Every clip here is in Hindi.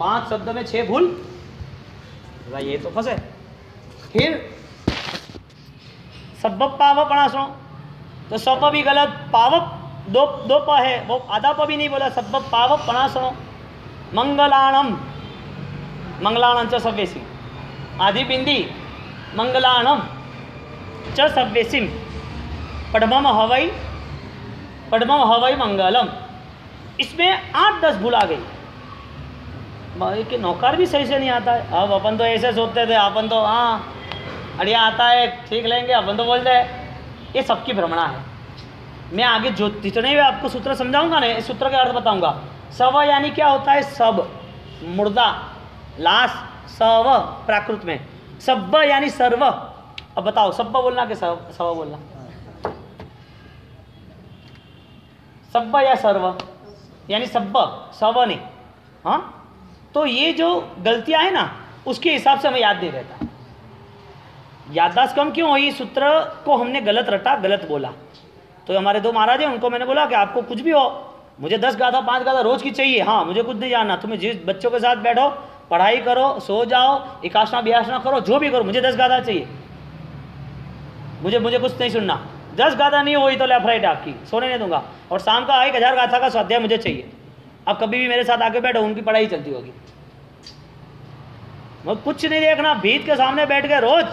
5 शब्द में 6 भूल, भाई ये तो फंसे। फिर सब पाव पढ़ा सुनो, तो सब भी गलत, पाव दो प है, वो आधा प भी नहीं बोला, सब पाव पढ़ा सुनो। मंगलाणम, मंगलाणम च सव्यसी, आधी बिंदी मंगलाणम च सव्यसिम, पढ़मम हवई मंगलम। इसमें 8-10 भूल आ गई कि नौकर भी सही से नहीं आता है। अब अपन तो ऐसे सोचते थे, अपन तो हाँ अड़िया आता है ठीक लेंगे, अपन तो बोलते हैं। ये सबकी भ्रमणा है। मैं आगे जो जितने भी आपको सूत्र समझाऊंगा ना, इस सूत्र के अर्थ बताऊंगा। सव यानी क्या होता है? सब, मुर्दा, लाश, सव प्राकृत में, सब्ब यानी सर्व। अब बताओ सब्ब बोलना कि सव बोलना? सब्ब या सर्व यानी सब्ब, सव नहीं। हाँ, तो ये जो गलतियां है ना, उसके हिसाब से हमें याद नहीं रहता। याददाश्त कम क्यों हुई? सूत्र को हमने गलत रटा, गलत बोला। तो हमारे 2 महाराज हैं, उनको मैंने बोला कि आपको कुछ भी हो, मुझे 10 गाथा 5 गाथा रोज की चाहिए। हाँ, मुझे कुछ नहीं जानना, तुम्हें जिस बच्चों के साथ बैठो, पढ़ाई करो, सो जाओ, एकाशना बियासना करो, जो भी करो, मुझे 10 गाथा चाहिए। मुझे कुछ नहीं सुनना। 10 गाथा नहीं हुई तो लेफ्राइट आपकी, सोने नहीं दूंगा। और शाम का 1000 गाथा का स्वाध्याय मुझे चाहिए। अब कभी भी मेरे साथ आके बैठो, उनकी पढ़ाई चलती होगी, मैं कुछ नहीं देखना। भीत के सामने बैठ गए रोज,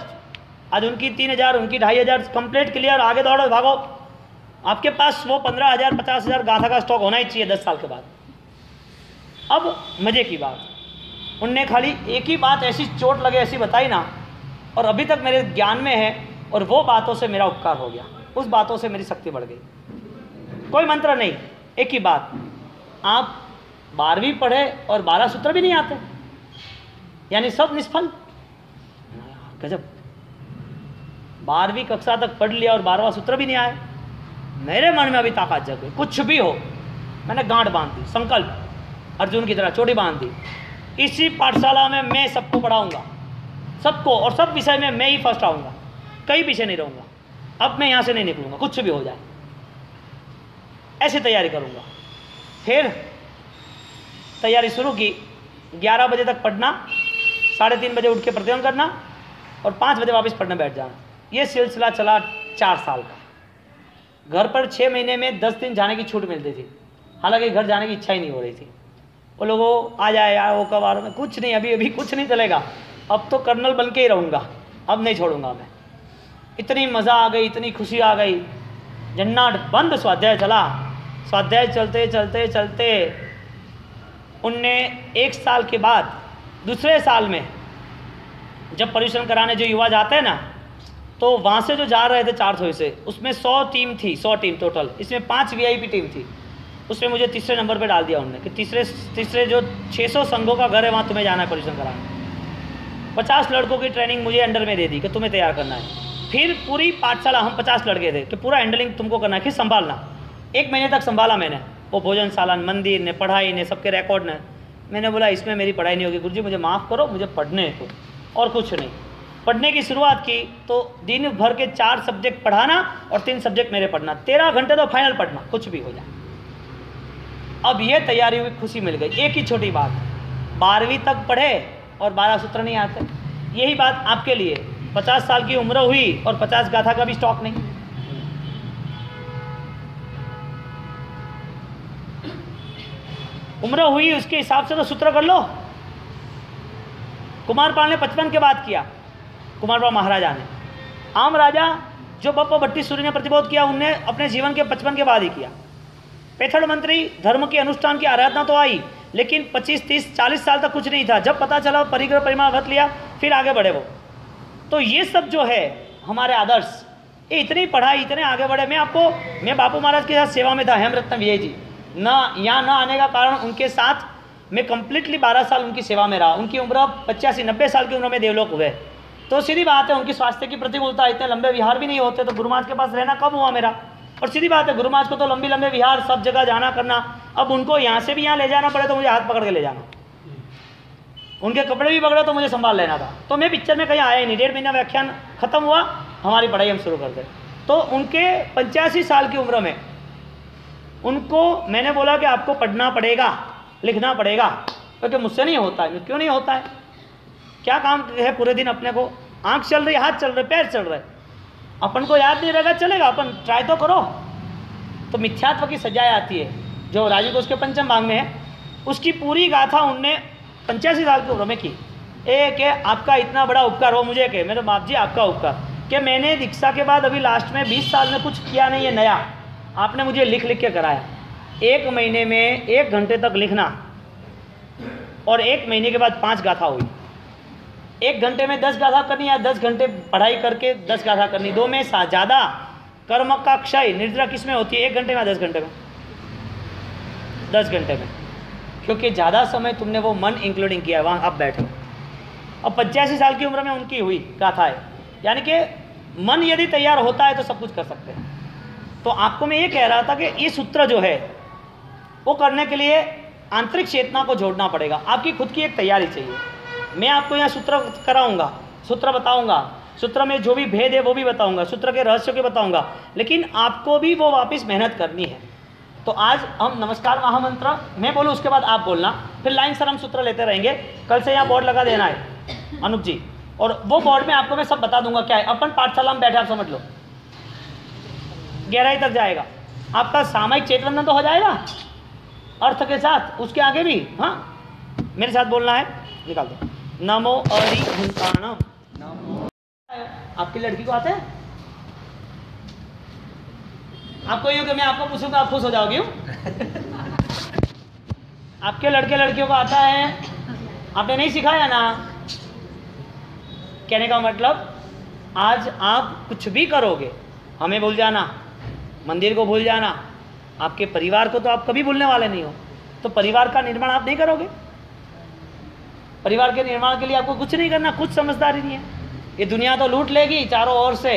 आज उनकी 3000, उनकी 2500 कंप्लीट क्लियर, आगे दौड़ो भागो। आपके पास वो 15,000 50,000 गाथा का स्टॉक होना ही चाहिए 10 साल के बाद। अब मजे की बात, उनने खाली एक ही बात ऐसी चोट लगे ऐसी बताई ना, और अभी तक मेरे ज्ञान में है, और वो बातों से मेरा उपकार हो गया, उस बातों से मेरी शक्ति बढ़ गई। कोई मंत्र नहीं, एक ही बात। आप 12वीं पढ़े और 12 सूत्र भी नहीं आते, यानी सब निष्फल। गजब, 12वीं कक्षा तक पढ़ लिया और 12वां सूत्र भी नहीं आया। मेरे मन में अभी ताकत जग गई, कुछ भी हो। मैंने गांठ बांध दी, संकल्प अर्जुन की तरह चोटी बांध दी। इसी पाठशाला में मैं सबको पढ़ाऊंगा, सबको, और सब विषय में मैं ही फर्स्ट आऊंगा, कहीं पीछे नहीं रहूंगा। अब मैं यहाँ से नहीं निकलूंगा, कुछ भी हो जाए, ऐसी तैयारी करूंगा। फिर तैयारी शुरू की, 11 बजे तक पढ़ना, 3:30 बजे उठ के प्रतिदिन करना, और 5 बजे वापस पढ़ने बैठ जाना। ये सिलसिला चला 4 साल का। घर पर 6 महीने में 10 दिन जाने की छूट मिलती थी, हालांकि घर जाने की इच्छा ही नहीं हो रही थी। वो लोगों आ जाए यार, वो कब आ रहा है, कुछ नहीं, अभी कुछ नहीं चलेगा, अब तो कर्नल बन के ही रहूँगा, अब नहीं छोड़ूंगा मैं। इतनी मज़ा आ गई, इतनी खुशी आ गई, जन्नाट बंद। स्वाध्याय चला, स्वाध्याय चलते चलते चलते उनने 1 साल के बाद दूसरे साल में जब परिश्रम कराने जो युवा जाते हैं ना, तो वहाँ से जो जा रहे थे 400 से, उसमें 100 टीम थी, 100 टीम टोटल। इसमें 5 VIP टीम थी। उसमें मुझे तीसरे नंबर पे डाल दिया उन्होंने कि तीसरे जो 600 संघों का घर है, वहाँ तुम्हें जाना है परिश्रम कराने। 50 लड़कों की ट्रेनिंग मुझे अंडर में दे दी कि तुम्हें तैयार करना है। फिर पूरी पाठशाला, हम 50 लड़के थे, कि पूरा हैंडलिंग तुमको करना है, फिर संभालना। 1 महीने तक संभाला मैंने, वो भोजनशाला, मंदिर ने, पढ़ाई ने, सबके रिकॉर्ड ने। मैंने बोला इसमें मेरी पढ़ाई नहीं होगी गुरुजी, मुझे माफ़ करो, मुझे पढ़ने को और कुछ नहीं। पढ़ने की शुरुआत की तो दिन भर के 4 सब्जेक्ट पढ़ाना और 3 सब्जेक्ट मेरे पढ़ना, 13 घंटे तो फाइनल पढ़ना, कुछ भी हो जाए। अब ये तैयारी हुई, खुशी मिल गई। एक ही छोटी बात, 12वीं तक पढ़े और 12 सूत्र नहीं आते। यही बात आपके लिए, 50 साल की उम्र हुई और 50 गाथा का भी स्टॉक नहीं। उम्र हुई उसके हिसाब से तो सूत्र कर लो। कुमारपाल ने 55 के बाद किया, कुमारपाल महाराजा ने। आम राजा जो बप्पा भट्टी सूर्य ने प्रतिबोध किया, उनने अपने जीवन के 55 के बाद ही किया। पैथड़ मंत्री धर्म के अनुष्ठान की आराधना तो आई, लेकिन 25, 30, 40 साल तक कुछ नहीं था। जब पता चला परिग्रह परिमाण व्रत लिया, फिर आगे बढ़े वो। तो ये सब जो है हमारे आदर्श, ये इतनी पढ़ाई, इतने आगे बढ़े। मैं बापू महाराज के साथ सेवा में था, हेमरत्न विजय जी ना, यहाँ ना आने का कारण उनके साथ मैं कंप्लीटली 12 साल उनकी सेवा में रहा। उनकी उम्र 85-90 साल की उम्र में देवलोक हुए। तो सीधी बात है, उनकी स्वास्थ्य की प्रतिकूलता, इतने लंबे विहार भी नहीं होते, तो गुरु महाराज के पास रहना कब हुआ मेरा। और सीधी बात है, गुरु महाराज को तो लंबे विहार, सब जगह जाना करना। अब उनको यहाँ से भी यहाँ ले जाना पड़े तो मुझे हाथ पकड़ के ले जाना, उनके कपड़े भी पकड़े तो मुझे संभाल लेना था। तो मैं पिक्चर में कहीं आया ही नहीं। 1.5 महीना व्याख्यान खत्म हुआ, हमारी पढ़ाई हम शुरू कर दे। तो उनके 85 साल की उम्र में उनको मैंने बोला कि आपको पढ़ना पड़ेगा, लिखना पड़ेगा। क्योंकि मुझसे नहीं होता है। क्यों नहीं होता है? क्या काम है पूरे दिन अपने को? आंख चल रही, हाथ चल रहे, पैर चल रहे, अपन को याद नहीं रहेगा, चलेगा, अपन ट्राई तो करो। तो मिथ्यात्व की सजाएं आती है जो राजीव घोष के पंचम भाग में है, उसकी पूरी गाथा उनने 85 साल की उम्र में की। एक है आपका इतना बड़ा उपकार, वो मुझे कहे मेरे बाप जी आपका उपकार कि मैंने दीक्षा के बाद अभी लास्ट में 20 साल में कुछ किया नहीं है नया, आपने मुझे लिख लिख के कराया। 1 महीने में 1 घंटे तक लिखना और 1 महीने के बाद 5 गाथा हुई। 1 घंटे में 10 गाथा करनी या 10 घंटे पढ़ाई करके 10 गाथा करनी, 2 में ज़्यादा कर्म का क्षय निद्रा किस में होती है? 1 घंटे में, 10 घंटे में? 10 घंटे में, क्योंकि ज़्यादा समय तुमने वो मन इंक्लूडिंग किया है, वहाँ आप बैठे हो। और 85 साल की उम्र में उनकी हुई गाथा है, यानी कि मन यदि तैयार होता है तो सब कुछ कर सकते हैं। तो आपको मैं ये कह रहा था कि ये सूत्र जो है वो करने के लिए आंतरिक चेतना को जोड़ना पड़ेगा, आपकी खुद की एक तैयारी चाहिए। मैं आपको यहाँ सूत्र कराऊंगा, सूत्र बताऊंगा, सूत्र में जो भी भेद है वो भी बताऊंगा, सूत्र के रहस्य के बताऊंगा, लेकिन आपको भी वो वापस मेहनत करनी है। तो आज हम नमस्कार महामंत्र मैं बोलूँ, उसके बाद आप बोलना, फिर लाइन सर हम सूत्र लेते रहेंगे। कल से यहाँ बोर्ड लगा देना है अनूप जी, और वो बोर्ड में आपको मैं सब बता दूंगा क्या है। अपन पाठशाला में बैठे, आप समझ लो, गहराई तक जाएगा। आपका सामायिक चेतवंदन तो हो जाएगा अर्थ के साथ, उसके आगे भी हाँ मेरे साथ बोलना है, निकाल दो। नमो अरिहंताणम। आपकी लड़की को आते हैं? आपको यूँ कि मैं आपको पूछूंगा आप खुश हो जाओगे? आपके लड़के लड़कियों को आता है? आपने नहीं सिखाया ना। कहने का मतलब आज आप कुछ भी करोगे, हमें भूल जाना, मंदिर को भूल जाना, आपके परिवार को तो आप कभी भूलने वाले नहीं हो। तो परिवार का निर्माण आप नहीं करोगे। परिवार के निर्माण के लिए आपको कुछ नहीं करना, कुछ समझदारी नहीं है। ये दुनिया तो लूट लेगी चारों ओर से।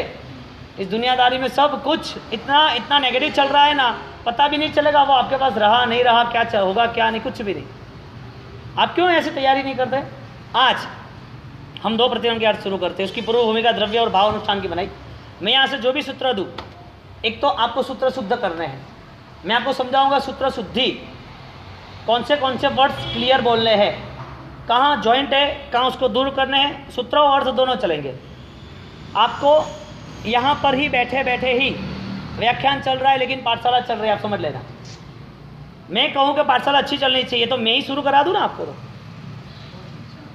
इस दुनियादारी में सब कुछ इतना नेगेटिव चल रहा है ना, पता भी नहीं चलेगा वो आपके पास रहा नहीं रहा, क्या होगा क्या नहीं, कुछ भी नहीं। आप क्यों ऐसी तैयारी नहीं करते? आज हम 2 प्रतिक्रमण के अर्थ शुरू करते हैं, उसकी पूर्व भूमिका द्रव्य और भाव अनुष्ठान की बनाई। मैं यहाँ से जो भी सूत्र दूँ, एक तो आपको सूत्र शुद्ध करने हैं, मैं आपको समझाऊंगा सूत्र शुद्धि, कौन से वर्ड्स क्लियर बोलने हैं, कहाँ जॉइंट है, कहाँ उसको दूर करने हैं, सूत्र और अर्थ दोनों चलेंगे। आपको यहाँ पर ही बैठे बैठे ही व्याख्यान चल रहा है, लेकिन पाठशाला चल रही है, आप समझ लेना। मैं कहूँ कि पाठशाला अच्छी चलनी चाहिए तो मैं ही शुरू करा दूँ ना आपको।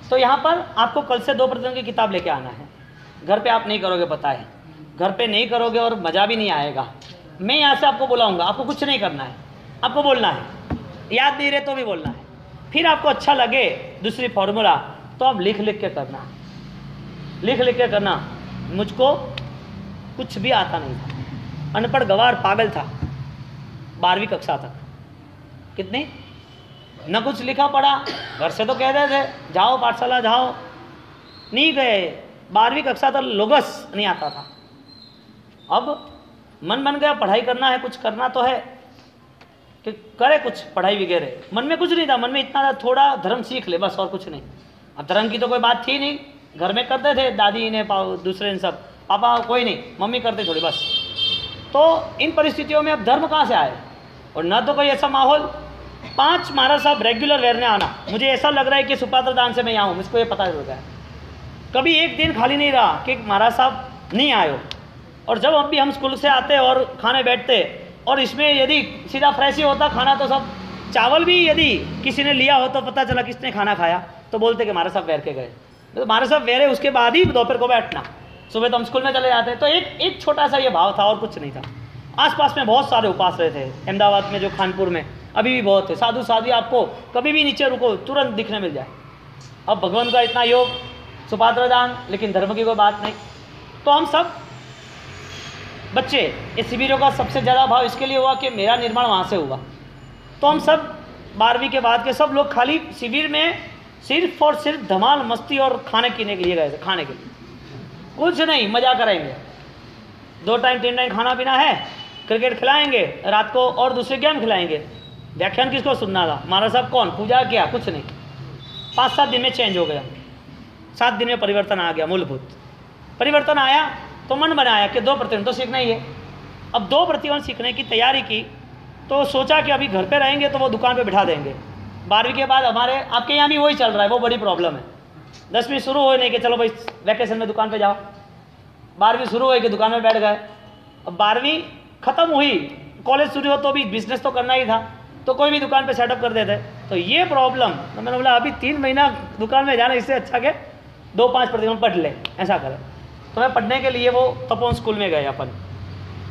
तो यहाँ पर आपको कल से 2 प्रतिदिन की किताब लेके आना है। घर पे आप नहीं करोगे, पता है, घर पे नहीं करोगे और मज़ा भी नहीं आएगा। मैं यहाँ से आपको बुलाऊंगा, आपको कुछ नहीं करना है, आपको बोलना है, याद नहीं रहे तो भी बोलना है। फिर आपको अच्छा लगे दूसरी फॉर्मूला तो आप लिख लिख के करना, लिख लिख के करना। मुझको कुछ भी आता नहीं था, अनपढ़ गवार पागल था 12वीं कक्षा तक। कितनी न कुछ लिखा पढ़ा, घर से तो कह रहे थे जाओ पाठशाला जाओ, नहीं गए। 12वीं कक्षा तक लोगस नहीं आता था। अब मन बन गया पढ़ाई करना है, कुछ करना तो है कि करे कुछ पढ़ाई वगैरह। मन में कुछ नहीं था, मन में इतना था थोड़ा धर्म सीख ले बस, और कुछ नहीं। अब धर्म की तो कोई बात थी नहीं, घर में करते थे, दादी ने दूसरे ने सब, पापा कोई नहीं, मम्मी करते थोड़ी बस। तो इन परिस्थितियों में अब धर्म कहाँ से आए, और न तो कोई ऐसा माहौल। 5 महाराज साहब रेगुलर रहने आना, मुझे ऐसा लग रहा है कि सुपात्र दान से मैं यहाँ हूँ, मुझको ये पता चल गया। कभी एक दिन खाली नहीं रहा कि महाराज साहब नहीं आए हो। और जब अब भी हम स्कूल से आते और खाने बैठते, और इसमें यदि सीधा फ्रेश ही होता खाना, तो सब चावल भी यदि किसी ने लिया हो तो पता चला किसने खाना खाया, तो बोलते कि महाराज साहब वेर के गए। तो महाराज साहब वेरे, उसके बाद ही दोपहर को बैठना, सुबह तो हम स्कूल में चले जाते। तो एक छोटा सा ये भाव था और कुछ नहीं था। आसपास में बहुत सारे उपास रहे थे, अहमदाबाद में जो खानपुर में अभी भी बहुत थे। साधु साधी आपको कभी भी नीचे रुको तुरंत दिखने मिल जाए। अब भगवान का इतना योग, सुपात्र दान, लेकिन धर्म की कोई बात नहीं। तो हम सब बच्चे, इस शिविरों का सबसे ज़्यादा भाव इसके लिए हुआ कि मेरा निर्माण वहाँ से हुआ। तो हम सब 12वीं के बाद के सब लोग खाली शिविर में सिर्फ और सिर्फ धमाल मस्ती और खाने पीने के लिए गए थे। खाने के लिए कुछ नहीं, मज़ा करेंगे, 2 टाइम 3 टाइम खाना पीना है, क्रिकेट खिलाएंगे रात को और दूसरे गेम खिलाएंगे। व्याख्यान किसको सुनना था, महाराज साहब कौन, पूजा किया, कुछ नहीं। 5-7 दिन में चेंज हो गया, 7 दिन में परिवर्तन आ गया। मूलभूत परिवर्तन आया तो मन बनाया कि 2 प्रतिदिन तो सीखना ही है। अब 2 प्रतिदिन सीखने की तैयारी की, तो सोचा कि अभी घर पे रहेंगे तो वो दुकान पे बिठा देंगे, 12वीं के बाद हमारे आपके यहाँ भी वही चल रहा है, वो बड़ी प्रॉब्लम है। 10वीं शुरू हो नहीं कि चलो भाई वैकेशन में दुकान पे जाओ, 12वीं शुरू हुई कि दुकान में बैठ गए। अब 12वीं खत्म हुई, कॉलेज शुरू हो तो भी बिजनेस तो करना ही था, तो कोई भी दुकान पे सेटअप कर देते। तो ये प्रॉब्लम, तो मैंने बोला अभी 3 महीना दुकान में जाना, इससे अच्छा के 2-5 प्रतिदिन पढ़ ले, ऐसा करें। तो मैं पढ़ने के लिए वो तपोवन स्कूल में गए अपन,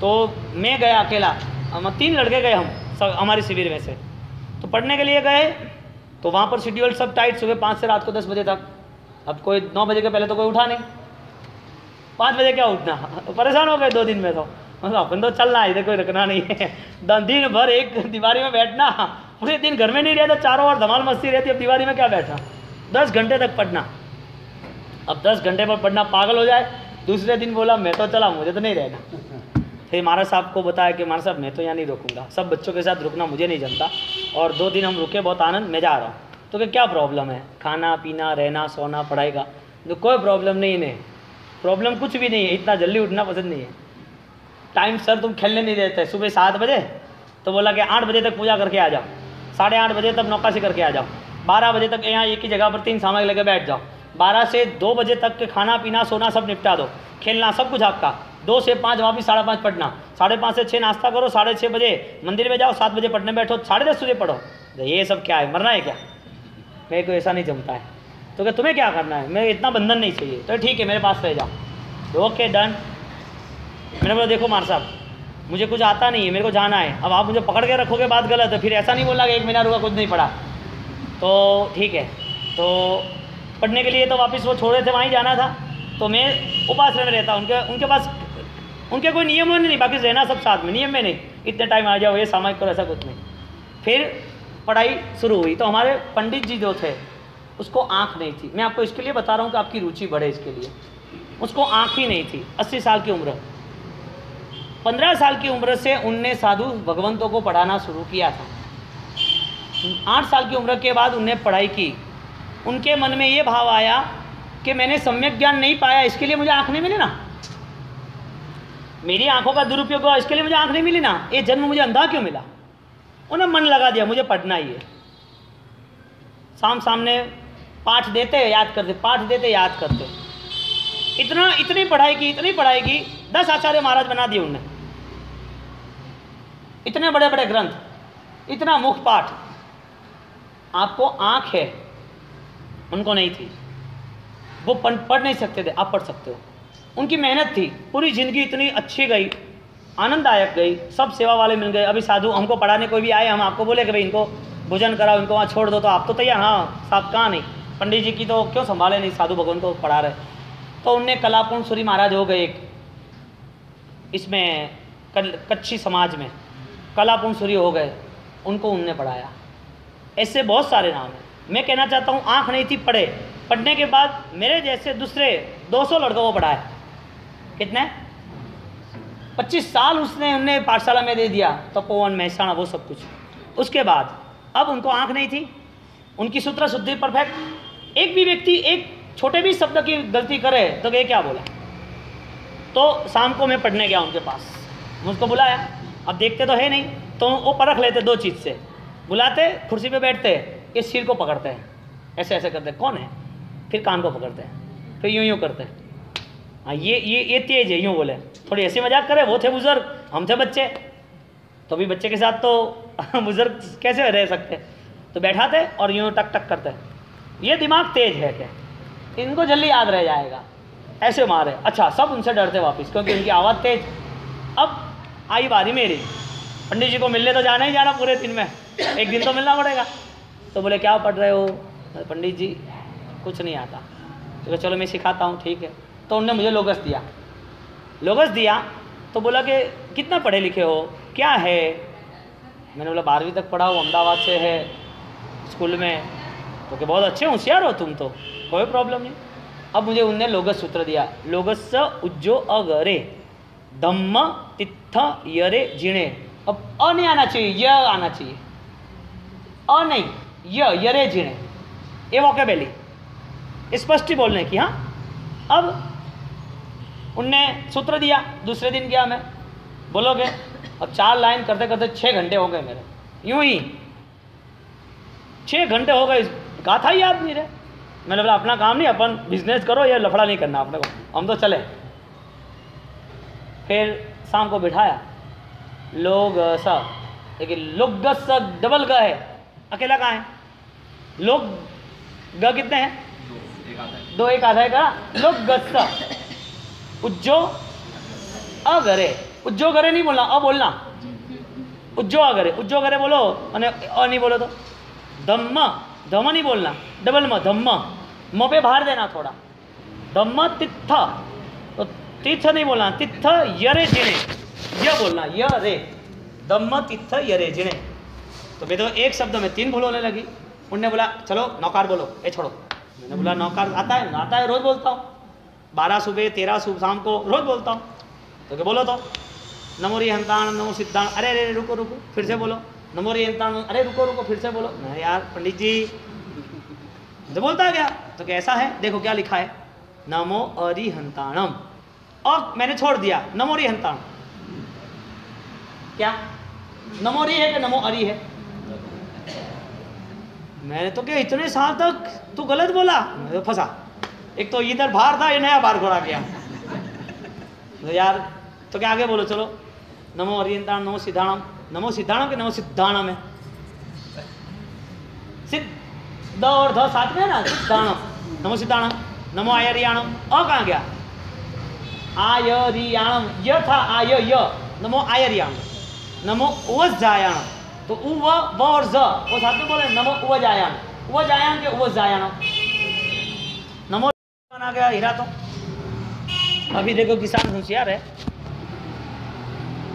तो मैं गया अकेला, हम 3 लड़के गए, हम सब हमारे शिविर में से। तो पढ़ने के लिए गए तो वहाँ पर शेड्यूल सब टाइट, सुबह 5 से रात को 10 बजे तक। अब कोई 9 बजे के पहले तो कोई उठा नहीं, 5 बजे क्या उठना, परेशान हो गए 2 दिन में। तो मतलब अपन तो चलना है, इधर कोई रखना नहीं है। दिन भर एक दीवारी में बैठना, पूरे दिन घर में नहीं रहता, चारों ओर धमाल मस्ती रहती, अब दीवारी में क्या बैठना, 10 घंटे तक पढ़ना। अब 10 घंटे पर पढ़ना, पागल हो जाए। दूसरे दिन बोला मैं तो चला, मुझे तो नहीं रहना। फिर महाराज साहब को बताया कि महाराज साहब मैं तो यहाँ नहीं रुकूंगा, सब बच्चों के साथ रुकना मुझे नहीं जमता, और 2 दिन हम रुके, बहुत आनंद, मैं जा रहा हूँ। तो क्या प्रॉब्लम है, खाना पीना रहना सोना पढ़ाई का, तो कोई प्रॉब्लम नहीं है, प्रॉब्लम कुछ भी नहीं है, इतना जल्दी उठना पसंद नहीं है। टाइम सर तुम खेलने नहीं देते, सुबह 7 बजे तो बोला कि 8 बजे तक पूजा करके आ जाओ, 8:30 बजे तक नौकाशी करके आ जाओ, 12 बजे तक यहाँ एक ही जगह पर 3 सामग्री लेकर बैठ जाओ, 12 से 2 बजे तक के खाना पीना सोना सब निपटा दो, खेलना सब कुछ आपका, 2 से 5 वापिस 5:30 पढ़ना, 5:30 से 6 नाश्ता करो, 6:30 बजे मंदिर में जाओ, 7 बजे पढ़ने बैठो, 10:30 बजे पढ़ो। ये सब क्या है, मरना है क्या, मेरे को ऐसा नहीं जमता है। तो क्या तुम्हें क्या करना है, मैं इतना बंधन नहीं चाहिए, तो ठीक है मेरे पास रह जाओ। Okay done. मैंने बोला देखो मार साहब मुझे कुछ आता नहीं है, मेरे को जाना है, अब आप मुझे पकड़ के रखोगे बात गलत है, फिर ऐसा नहीं बोला कि 1 महीना रुका कुछ नहीं पढ़ा। तो ठीक है, तो पढ़ने के लिए तो वापस वो छोड़े थे, वहीं जाना था, तो मैं उपाश्रय में रहता, उनके पास उनके कोई नियम नहीं, बाकी रहना सब साथ में, नियम में नहीं, इतने टाइम आ जाओ, ये सामायिक करो, ऐसा कुछ नहीं। फिर पढ़ाई शुरू हुई, तो हमारे पंडित जी जो थे उसको आँख नहीं थी, मैं आपको इसके लिए बता रहा हूँ कि आपकी रुचि बढ़े इसके लिए। उसको आँख ही नहीं थी, 80 साल की उम्र, 15 साल की उम्र से उनने साधु भगवंतों को पढ़ाना शुरू किया था। 8 साल की उम्र के बाद उनने पढ़ाई की, उनके मन में ये भाव आया कि मैंने सम्यक ज्ञान नहीं पाया, इसके लिए मुझे आँख नहीं मिली ना, मेरी आंखों का दुरुपयोग हुआ, इसके लिए मुझे आँख नहीं मिली ना, ये जन्म मुझे अंधा क्यों मिला। उन्हें मन लगा दिया मुझे पढ़ना ही है, सामने पाठ देते याद करते, पाठ देते याद करते, इतनी पढ़ाई की 10 आचार्य महाराज बना दिए उनने, इतने बड़े बड़े ग्रंथ, इतना मुख पाठ। आपको आँख है, उनको नहीं थी, वो पढ़ नहीं सकते थे, आप पढ़ सकते हो। उनकी मेहनत थी, पूरी ज़िंदगी इतनी अच्छी गई, आनंददायक गई, सब सेवा वाले मिल गए। अभी साधु हमको पढ़ाने कोई भी आए, हम आपको बोले कि भाई इनको भोजन कराओ, इनको वहाँ छोड़ दो, तो आप तो तैयार, हाँ साहब कहाँ नहीं, पंडित जी की तो क्यों संभाले नहीं, साधु भगवान को पढ़ा रहे। तो उनने कलापूर्ण सूरी महाराज हो गए एक, इसमें कच्छी समाज में कलापूर्ण सूरी हो गए, उनको उनने पढ़ाया। ऐसे बहुत सारे नाम हैं। मैं कहना चाहता हूँ आँख नहीं थी, पढ़ने के बाद मेरे जैसे दूसरे 200 लड़कों को पढ़ाया। कितने 25 साल उनने पाठशाला में दे दिया, तपोवन महसाणा वो सब कुछ। उसके बाद अब उनको आँख नहीं थी, उनकी सूत्र शुद्धि परफेक्ट। एक भी व्यक्ति एक छोटे भी शब्द की गलती करे तो ये क्या बोला। तो शाम को मैं पढ़ने गया उनके पास, मुझको बुलाया, अब देखते तो है नहीं, तो वो परख लेते 2 चीज़ से, बुलाते कुर्सी पे बैठते, ये सिर को पकड़ते हैं, ऐसे ऐसे करते हैं, कौन है, फिर कान को पकड़ते हैं, फिर यूँ करते हैं, हाँ ये तेज है, यूँ बोले, थोड़ी ऐसी मजाक करे। वो थे बुजुर्ग, हम थे बच्चे, तो भी बच्चे के साथ तो बुजुर्ग कैसे रह सकते, तो बैठाते और यूँ टक टक करते, ये दिमाग तेज है क्या, इनको जल्दी याद रह जाएगा, ऐसे मारे। अच्छा, सब उनसे डरते वापस, क्योंकि उनकी आवाज़ तेज। अब आई बारी मेरी, पंडित जी को मिलने तो जाना ही जाना पूरे दिन में, एक दिन तो मिलना पड़ेगा। तो बोले क्या पढ़ रहे हो, पंडित जी कुछ नहीं आता। तो चलो मैं सिखाता हूँ, ठीक है। तो उनने मुझे लोगस दिया, तो बोला कि कितना पढ़े लिखे हो, क्या है। मैंने बोला 12वीं तक पढ़ा हूँ, अहमदाबाद से है स्कूल में। तो कि बहुत अच्छे होशियार हो तुम, तो कोई प्रॉब्लम नहीं। अब मुझे उनने लोगस सूत्र दिया, लोगस उज्जो अगरे धम्म तित्थ यरे जिणे। अब अ नहीं आना चाहिए, य आना चाहिए, अ नहीं यरे जिणे, ये वोकेबुलरी स्पष्ट ही बोलने की। हाँ, अब उनने सूत्र दिया, दूसरे दिन गया मैं, बोलोगे। अब 4 लाइन करते करते 6 घंटे हो गए मेरे, यूं ही 6 घंटे हो गए, गाथा ही याद नहीं रहे। मैंने बोला अपना काम नहीं, अपन बिजनेस करो, ये लफड़ा नहीं करना अपने को, हम तो चले। फिर शाम को बिठाया, लोग सा, लेकिन लोग गस डबल ग है, अकेला कहाँ है? लोग ग कितने हैं? 2 एक आधा है का लोग गस्सा उज्जो अगरे, उज्जो करे नहीं बोलना, अ बोलना, उज्जो अगरे, उज्जो करे बोलो, मैंने अ नहीं बोलो तो धम्म, धम्म नहीं बोलना, डबल म, धम्म, म पे बाहर देना थोड़ा, धम्म तित्थ, तो तीर्थ नहीं बोलना, तित्थ यरे जिने, यह बोलना, य रे, धम्म तित्थ यरे जिने। तो मैं तो एक शब्द में 3 भूल होने लगी। उनने बोला चलो नौकार बोलो, ये छोड़ो। मैंने बोला नौकार आता है, रोज बोलता हूँ, 12 सुबह 13 सुबह शाम को रोज बोलता हूँ। तो क्या बोलो तो नमो री हंताण नमो सिद्धाण, अरे अरे रुको रुको फिर से बोलो, नमो री हंताण, अरे रुको रुको फिर से बोलो। मैं यार पंडित जी तो बोलता गया। तो कैसा है देखो क्या लिखा है, नमो अरिहंताणम, और मैंने छोड़ दिया नमो रिहंताण। क्या नमो री है कि नमो अरि है? मैंने तो क्या इतने साल तक तू गलत बोला, मैं तो फंसा। एक तो इधर बाहर था, ये नया बाहर घोड़ा गया। तो यार तो क्या आगे बोलो, चलो नमो अरिहंताण नमो सिद्धाणम, नमो सिद्धाणम के नमो सिद्धाणम है, सिद्ध और ध साथ में है ना, सिद्धाणम, नमो सिद्धाणम, नमो आयरियाणम, अ कहाँ गया? आयरियाणम, य था आय य, नमो आयरियाणम, नमो उवजायाणम, तो उ व और ज वो साथ में बोले, नमो उवजायाण, उवजायाण के उवजायाणम, नमो आ गया हीरा। तो अभी देखो किसान होशियार है,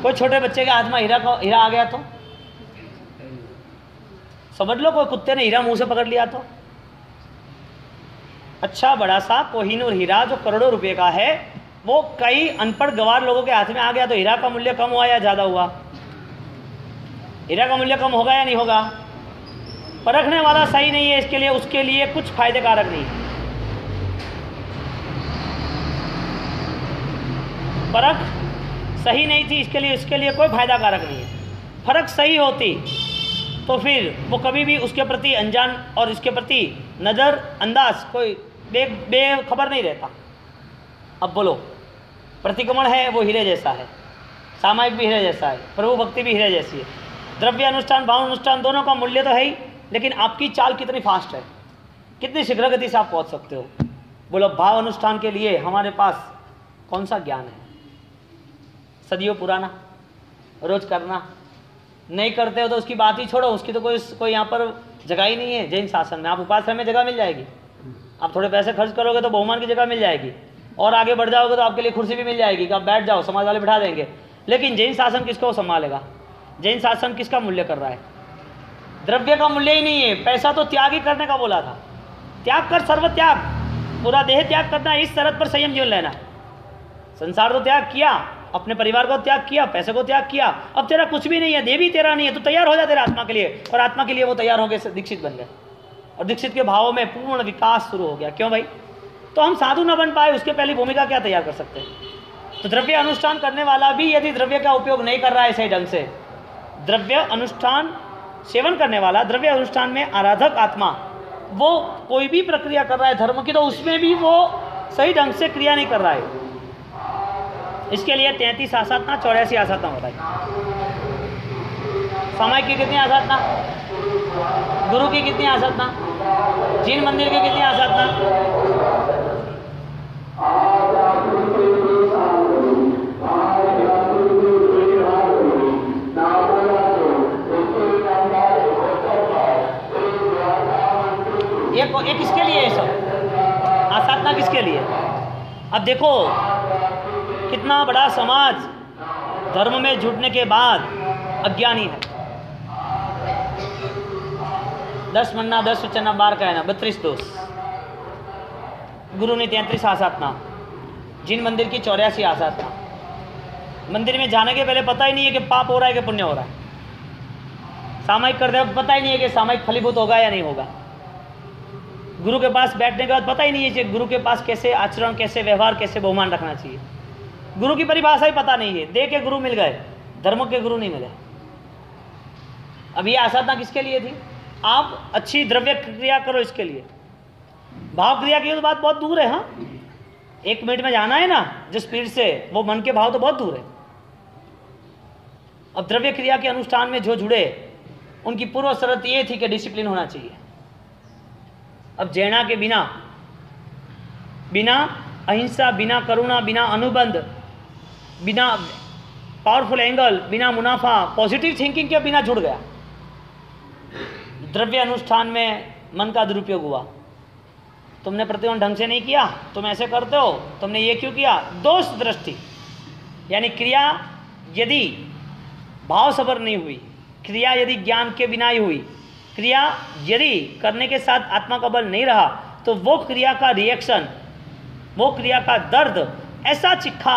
कोई छोटे बच्चे के हाथ में हीरा आ गया तो समझ लो कोई कुत्ते ने हीरा मुंह से पकड़ लिया तो। अच्छा बड़ा सा कोहिनूर हीरा जो करोड़ों रुपए का है, वो कई अनपढ़ गवार लोगों के हाथ में आ गया तो हीरा का मूल्य कम हुआ या ज्यादा हुआ? हीरा का मूल्य कम होगा या नहीं होगा? परखने वाला सही नहीं है, इसके लिए उसके लिए कुछ फायदे कारक नहीं है। परख सही नहीं थी, इसके लिए कोई फायदा कारक नहीं है। फर्क सही होती तो फिर वो कभी भी उसके प्रति अनजान और इसके प्रति नज़र अंदाज कोई बेखबर नहीं रहता। अब बोलो, प्रतिक्रमण है वो हीरे जैसा है, सामायिक भी हीरे जैसा है, प्रभु भक्ति भी हीरे जैसी है, द्रव्य अनुष्ठान भाव अनुष्ठान दोनों का मूल्य तो है ही, लेकिन आपकी चाल कितनी फास्ट है, कितनी शीघ्र गति से आप पहुंच सकते हो। बोलो भाव अनुष्ठान के लिए हमारे पास कौन सा ज्ञान है? सदियों पुराना, रोज करना, नहीं करते हो तो उसकी बात ही छोड़ो, उसकी तो कोई यहाँ पर जगह ही नहीं है। जैन शासन में आप उपाश्रम में जगह मिल जाएगी, आप थोड़े पैसे खर्च करोगे तो बहुमान की जगह मिल जाएगी, और आगे बढ़ जाओगे तो आपके लिए कुर्सी भी मिल जाएगी कि आप बैठ जाओ, समाज वाले बिठा देंगे। लेकिन जैन शासन किसको संभालेगा? जैन शासन किसका मूल्य कर रहा है? द्रव्य का मूल्य ही नहीं है, पैसा तो त्याग ही करने का बोला था। त्याग कर, सर्व त्याग, पूरा देह त्याग करना, इस शरत पर संयम जीवन लेना। संसार तो त्याग किया, अपने परिवार को त्याग किया, पैसे को त्याग किया, अब तेरा कुछ भी नहीं है, देह भी तेरा नहीं है, तो तैयार हो जा तेरा आत्मा के लिए। और आत्मा के लिए वो तैयार हो गए, दीक्षित बन गए, और दीक्षित के भावों में पूर्ण विकास शुरू हो गया। क्यों भाई? तो हम साधु न बन पाए, उसके पहली भूमिका क्या तैयार कर सकते हैं? तो द्रव्य अनुष्ठान करने वाला भी यदि द्रव्य का उपयोग नहीं कर रहा है सही ढंग से, द्रव्य अनुष्ठान सेवन करने वाला, द्रव्य अनुष्ठान में आराधक आत्मा, वो कोई भी प्रक्रिया कर रहा है धर्म की, तो उसमें भी वो सही ढंग से क्रिया नहीं कर रहा है। इसके लिए 33 आसाधना, 84 आसाधना होता है। सामायिक की कितनी आसाधना? गुरु की कितनी आसाधना? जिन मंदिर की कितनी आसाधना? एक किसके लिए है सब? आसाधना किसके लिए? अब देखो कितना बड़ा समाज धर्म में जुटने के बाद अज्ञानी है। 10 मन्ना 10 वचना 12 कहना 32 दोष। गुरु ने 33 आसाधना, जिन मंदिर की 84 आसाधना। मंदिर में जाने के पहले पता ही नहीं है कि पाप हो रहा है कि पुण्य हो रहा है। सामायिक करते वक्त पता ही नहीं है कि सामायिक फलीभूत होगा या नहीं होगा। गुरु के पास बैठने के बाद पता ही नहीं है कि गुरु के पास कैसे आचरण, कैसे व्यवहार, कैसे बहुमान रखना चाहिए। गुरु की परिभाषा ही पता नहीं है। देह के गुरु मिल गए, धर्म के गुरु नहीं मिले। अब ये आसाधना किसके लिए थी? आप अच्छी द्रव्य क्रिया करो इसके लिए। भाव क्रिया की तो बात बहुत दूर है। हाँ, 1 मिनट में जाना है ना जो स्पीड से, वो मन के भाव तो बहुत दूर है। अब द्रव्य क्रिया के अनुष्ठान में जो जुड़े उनकी पूर्व शर्त ये थी कि डिसिप्लिन होना चाहिए। अब जैना के बिना अहिंसा, बिना करुणा, बिना अनुबंध, बिना पावरफुल एंगल, बिना मुनाफा, पॉजिटिव थिंकिंग के बिना जुड़ गया, द्रव्य अनुष्ठान में मन का दुरुपयोग हुआ। तुमने प्रतिबंध ढंग से नहीं किया, तुम ऐसे करते हो, तुमने ये क्यों किया, दोष दृष्टि, यानी क्रिया यदि भाव सबर नहीं हुई, क्रिया यदि ज्ञान के बिना ही हुई, क्रिया यदि करने के साथ आत्मा का बल नहीं रहा, तो वो क्रिया का रिएक्शन, वो क्रिया का दर्द ऐसा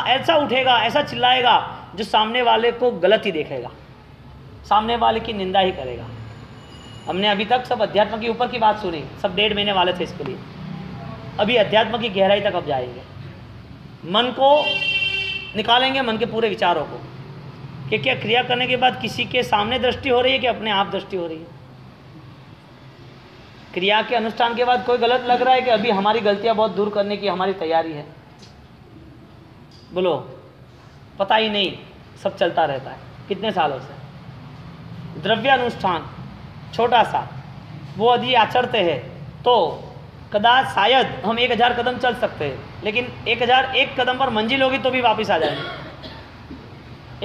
ऐसा उठेगा, ऐसा चिल्लाएगा जो सामने वाले को गलत ही देखेगा, सामने वाले की निंदा ही करेगा। हमने अभी तक सब अध्यात्म के ऊपर की बात सुनी, सब 1.5 महीने वाले थे इसके लिए। अभी अध्यात्म की गहराई तक अब जाएंगे, मन को निकालेंगे, मन के पूरे विचारों को, कि क्या क्रिया करने के बाद किसी के सामने दृष्टि हो रही है कि अपने आप दृष्टि हो रही है। क्रिया के अनुष्ठान के बाद कोई गलत लग रहा है कि अभी हमारी गलतियां बहुत दूर करने की हमारी तैयारी है। बोलो, पता ही नहीं, सब चलता रहता है कितने सालों से। द्रव्य अनुष्ठान छोटा सा, वो यदि आचरते हैं तो कदाच शायद हम 1000 कदम चल सकते हैं, लेकिन 1001 कदम पर मंजिल होगी तो भी वापस आ जाएंगे।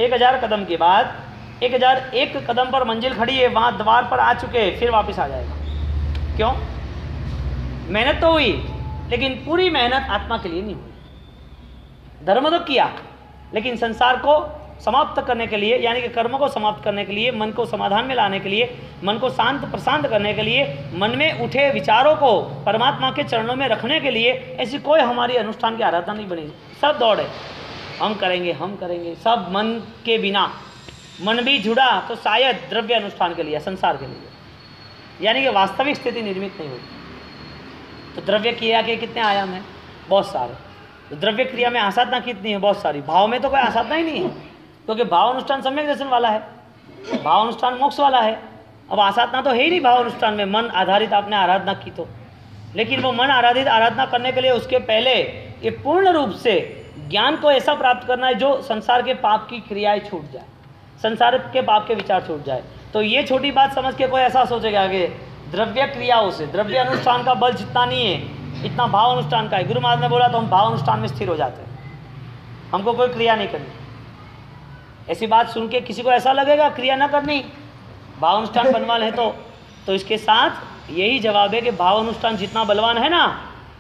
1000 कदम के बाद 1001 कदम पर मंजिल खड़ी है, वहाँ द्वार पर आ चुके हैं, फिर वापस आ जाएगा। क्यों? मेहनत तो हुई, लेकिन पूरी मेहनत आत्मा के लिए नहीं हुई। धर्म तो किया, लेकिन संसार को समाप्त करने के लिए, यानी कि कर्म को समाप्त करने के लिए, मन को समाधान में लाने के लिए, मन को शांत प्रशांत करने के लिए, मन में उठे विचारों को परमात्मा के चरणों में रखने के लिए ऐसी कोई हमारी अनुष्ठान की आराधना नहीं बनी। सब दौड़े, हम करेंगे, सब मन के बिना। मन भी जुड़ा तो शायद द्रव्य अनुष्ठान के लिए, संसार के लिए, यानी कि वास्तविक स्थिति निर्मित नहीं होगी। तो द्रव्य क्रिया के कितने आयाम हैं? बहुत सारे। तो द्रव्य क्रिया में आसाधना कितनी है? बहुत सारी। भाव में तो कोई आसाधना ही नहीं है, क्योंकि भाव अनुष्ठान सम्यक दर्शन वाला है, भाव अनुष्ठान मोक्ष वाला है। अब आसाधना तो है ही नहीं भाव अनुष्ठान में। मन आधारित आपने आराधना की तो, लेकिन वो मन आधारित आराधना करने के लिए उसके पहले ये पूर्ण रूप से ज्ञान को ऐसा प्राप्त करना है जो संसार के पाप की क्रियाएं छूट जाए, संसार के पाप के विचार छूट जाए। तो ये छोटी बात समझ के कोई ऐसा सोचेगा कि द्रव्य क्रियाओं से, द्रव्य अनुष्ठान का बल जितना नहीं है इतना भाव अनुष्ठान का है। गुरु महाराज ने बोला तो हम भाव अनुष्ठान में स्थिर हो जाते हैं, हमको कोई क्रिया नहीं करनी। ऐसी बात सुन के किसी को ऐसा लगेगा क्रिया ना करनी, भाव अनुष्ठान बनवान है तो इसके साथ यही जवाब है कि भाव अनुष्ठान जितना बलवान है ना,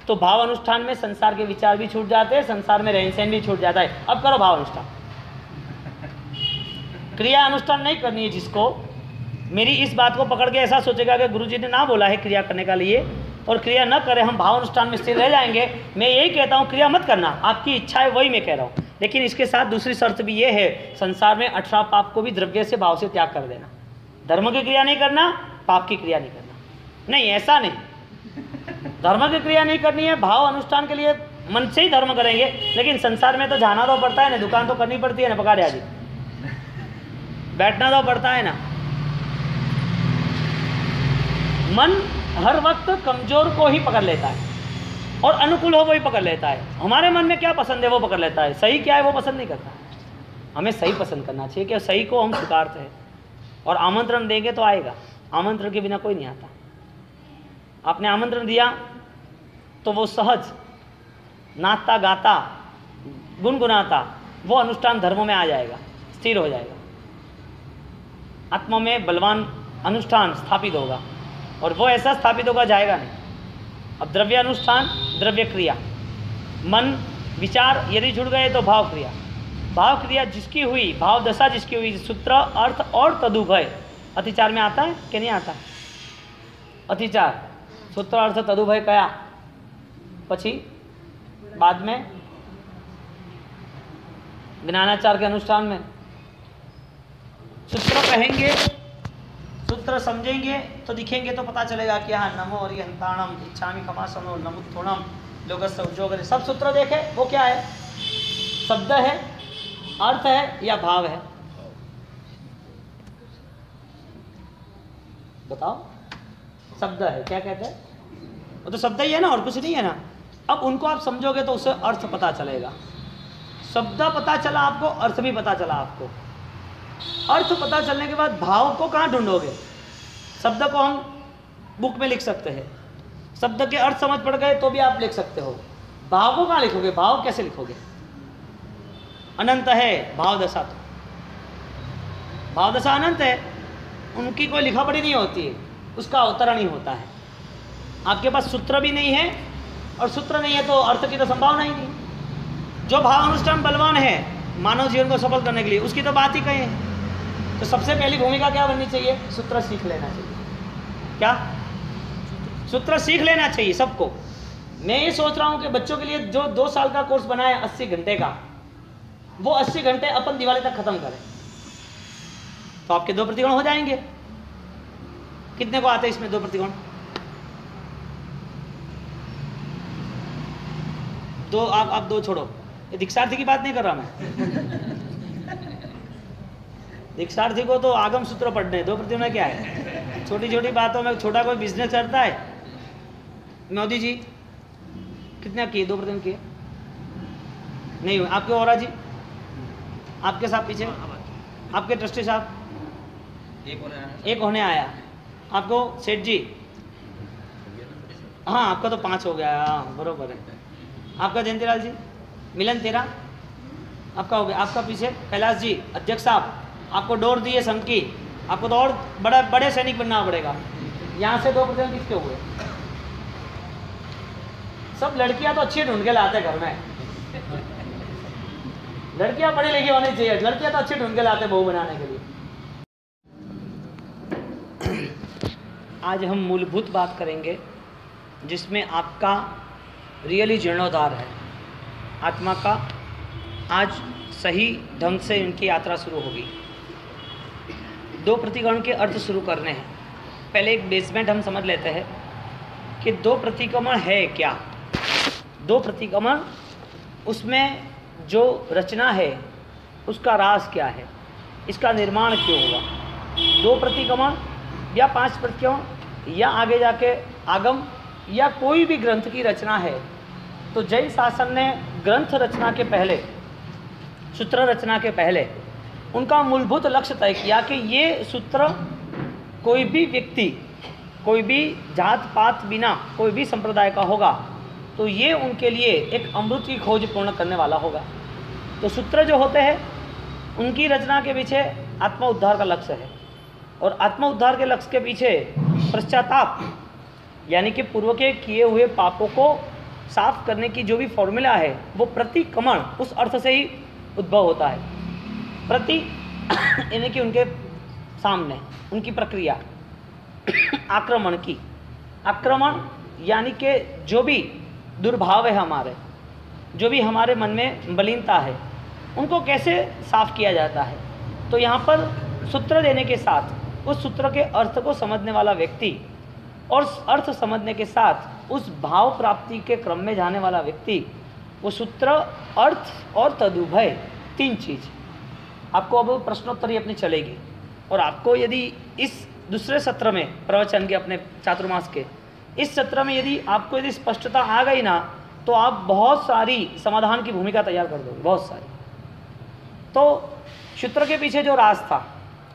तो भाव अनुष्ठान में संसार के विचार भी छूट जाते हैं, संसार में रहन सहन भी छूट जाता है। अब करो भाव अनुष्ठान। क्रिया अनुष्ठान नहीं करनी है जिसको, मेरी इस बात को पकड़ के ऐसा सोचेगा कि गुरुजी ने ना बोला है क्रिया करने का लिए और क्रिया न करें, हम भाव अनुष्ठान में स्थिर रह जाएंगे। मैं यही कहता हूँ क्रिया मत करना, आपकी इच्छा है वही मैं कह रहा हूँ। लेकिन इसके साथ दूसरी शर्त भी ये है, संसार में 18 पाप को भी द्रव्य से भाव से त्याग कर देना। धर्म की क्रिया नहीं करना, पाप की क्रिया नहीं करना। नहीं, ऐसा नहीं, धर्म की क्रिया नहीं करनी है, भाव अनुष्ठान के लिए मन से ही धर्म करेंगे, लेकिन संसार में तो जाना तो पड़ता है ना, दुकान तो करनी पड़ती है ना, पकाड़े आदि बैठना तो पड़ता है ना। मन हर वक्त कमजोर को ही पकड़ लेता है और अनुकूल हो वही पकड़ लेता है। हमारे मन में क्या पसंद है वो पकड़ लेता है, सही क्या है वो पसंद नहीं करता। हमें सही पसंद करना चाहिए कि सही को हम स्वीकारते हैं और आमंत्रण देंगे तो आएगा, आमंत्रण के बिना कोई नहीं आता। आपने आमंत्रण दिया तो वो सहज नाचता गाता गुनगुनाता वो अनुष्ठान धर्म में आ जाएगा, स्थिर हो जाएगा, आत्मा में बलवान अनुष्ठान स्थापित होगा और वो ऐसा स्थापित होगा जाएगा नहीं। अब द्रव्य अनुष्ठान, द्रव्य क्रिया, मन विचार यदि जुड़ गए तो भाव क्रिया, भाव क्रिया जिसकी हुई, भाव दशा जिसकी हुई, सूत्र अर्थ और तदुभय अतिचार में आता है कि नहीं आता? अतिचार सूत्र अर्थ तदुभय कया पछी बाद में ज्ञानाचार के अनुष्ठान में सूत्र कहेंगे, सूत्र समझेंगे तो दिखेंगे तो पता चलेगा कि हाँ नमो अरिहंताणम इच्छामि खमासनो नमुत्थोणम लोकस्य उद्योगरे, सब सूत्र देखे वो क्या है, शब्द है, अर्थ है या भाव है? बताओ। शब्द है, क्या कहते हैं, वो तो शब्द ही है ना, और कुछ नहीं है ना। अब उनको आप समझोगे तो उससे अर्थ पता चलेगा। शब्द पता चला आपको, अर्थ भी पता चला आपको। अर्थ पता चलने के बाद भाव को कहाँ ढूंढोगे? शब्द को हम बुक में लिख सकते हैं, शब्द के अर्थ समझ पड़ गए तो भी आप लिख सकते हो। भाव को कहाँ लिखोगे? भाव कैसे लिखोगे? अनंत है भाव दशा, तो भाव दशा अनंत है, उनकी कोई लिखा पढ़ी नहीं होती है, उसका अवतरण ही होता है। आपके पास सूत्र भी नहीं है, और सूत्र नहीं है तो अर्थ की तो संभावना ही नहीं। जो भाव अनुष्ठान बलवान है मानव जीवन को सफल करने के लिए, उसकी तो बात ही कहीं है। तो सबसे पहली भूमिका क्या बननी चाहिए? सूत्र सीख लेना चाहिए। क्या? सूत्र सीख लेना चाहिए सबको। मैं ये सोच रहा हूँ कि बच्चों के लिए जो 2 साल का कोर्स बना है 80 घंटे का, वो 80 घंटे अपन दिवाली तक खत्म करें, तो आपके 2 प्रतिगुण हो जाएंगे। कितने को आते हैं इसमें 2 प्रतिगुण? 2, आप 2 छोड़ो, ये दीक्षार्थी की बात नहीं कर रहा मैं। दीक्षार्थी को तो आगम सूत्र पढ़ने, 2 प्रतिगुण क्या है? छोटी छोटी बातों में, छोटा कोई बिजनेस करता है, मोदी जी कितने किए? 2 प्रतिगुण किए नहीं हुए आपके? और जी आपके साथ पीछे, आपके ट्रस्टी साहब एक होने आया, आपको सेठ जी, हाँ आपका तो 5 हो गया, हाँ बरोबर है। आपका जयंतीलाल जी मिलन 13 आपका हो गया। आपका पीछे कैलाश जी अध्यक्ष साहब, आपको डोर दी है संघ की, आपको तो और बड़े सैनिक बनना पड़ेगा। यहाँ से 2 प्रतिगुण किसके हुए? सब लड़कियां तो अच्छी ढूंढ के लाते घर में, लड़कियां पढ़ी लिखी होनी चाहिए, लड़कियां तो अच्छी ढूंढ के लाते बहू बनाने के लिए। आज हम मूलभूत बात करेंगे जिसमें आपका रियली जीर्णोद्धार है, आत्मा का आज सही ढंग से इनकी यात्रा शुरू होगी। 2 प्रतिगमन के अर्थ शुरू करने हैं। पहले एक बेसमेंट हम समझ लेते हैं कि 2 प्रतिगमन है क्या। 2 प्रतिगमन, उसमें जो रचना है उसका राज क्या है, इसका निर्माण क्यों हुआ। 2 प्रतिगमन या 5 प्रतिगमन या आगे जाके आगम या कोई भी ग्रंथ की रचना है, तो जैन शासन ने ग्रंथ रचना के पहले, सूत्र रचना के पहले उनका मूलभूत लक्ष्य तय किया कि ये सूत्र कोई भी व्यक्ति, कोई भी जात पात बिना, कोई भी संप्रदाय का होगा तो ये उनके लिए एक अमृत की खोज पूर्ण करने वाला होगा। तो सूत्र जो होते हैं उनकी रचना के पीछे आत्मा उद्धार का लक्ष्य है, और आत्मा उद्धार के लक्ष्य के पीछे पश्चाताप यानी कि पूर्व के किए हुए पापों को साफ करने की जो भी फॉर्मूला है वो प्रतिक्रमण उस अर्थ से ही उद्भव होता है। प्रति यानी कि उनके सामने उनकी प्रक्रिया, आक्रमण की, आक्रमण यानी कि जो भी दुर्भाव है हमारे, जो भी हमारे मन में मलिनता है, उनको कैसे साफ किया जाता है। तो यहाँ पर सूत्र देने के साथ उस सूत्र के अर्थ को समझने वाला व्यक्ति और अर्थ समझने के साथ उस भाव प्राप्ति के क्रम में जाने वाला व्यक्ति, वो सूत्र, अर्थ और तदुभय 3 चीज़ आपको अब प्रश्नोत्तरी अपनी चलेगी। और आपको यदि इस दूसरे सत्र में प्रवचन के अपने चातुर्मास के इस सत्र में यदि आपको यदि स्पष्टता आ गई ना, तो आप बहुत सारी समाधान की भूमिका तैयार कर दोगे, बहुत सारी। तो सूत्र के पीछे जो राज था,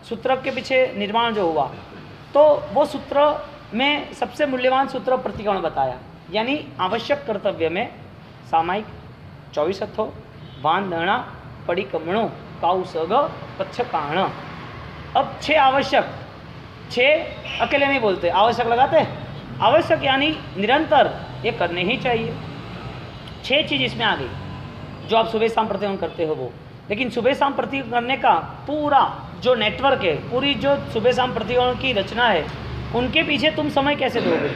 सूत्र के पीछे निर्माण जो हुआ, तो वो सूत्र में सबसे मूल्यवान सूत्र प्रतिगमन बताया, यानी आवश्यक कर्तव्य में सामायिक 24 अथो वांधणा परिक्रमणों काउसग पच्छकाण। अब 6 आवश्यक, 6 अकेले नहीं बोलते, आवश्यक लगाते हैं। आवश्यक यानी निरंतर ये करने ही चाहिए। 6 चीज़ इसमें आ गई जो आप सुबह शाम प्रतिगमन करते हो वो। लेकिन सुबह शाम प्रतिगमन करने का पूरा जो नेटवर्क है, पूरी जो सुबह शाम प्रतिगमन की रचना है, उनके पीछे तुम समय कैसे दोगे?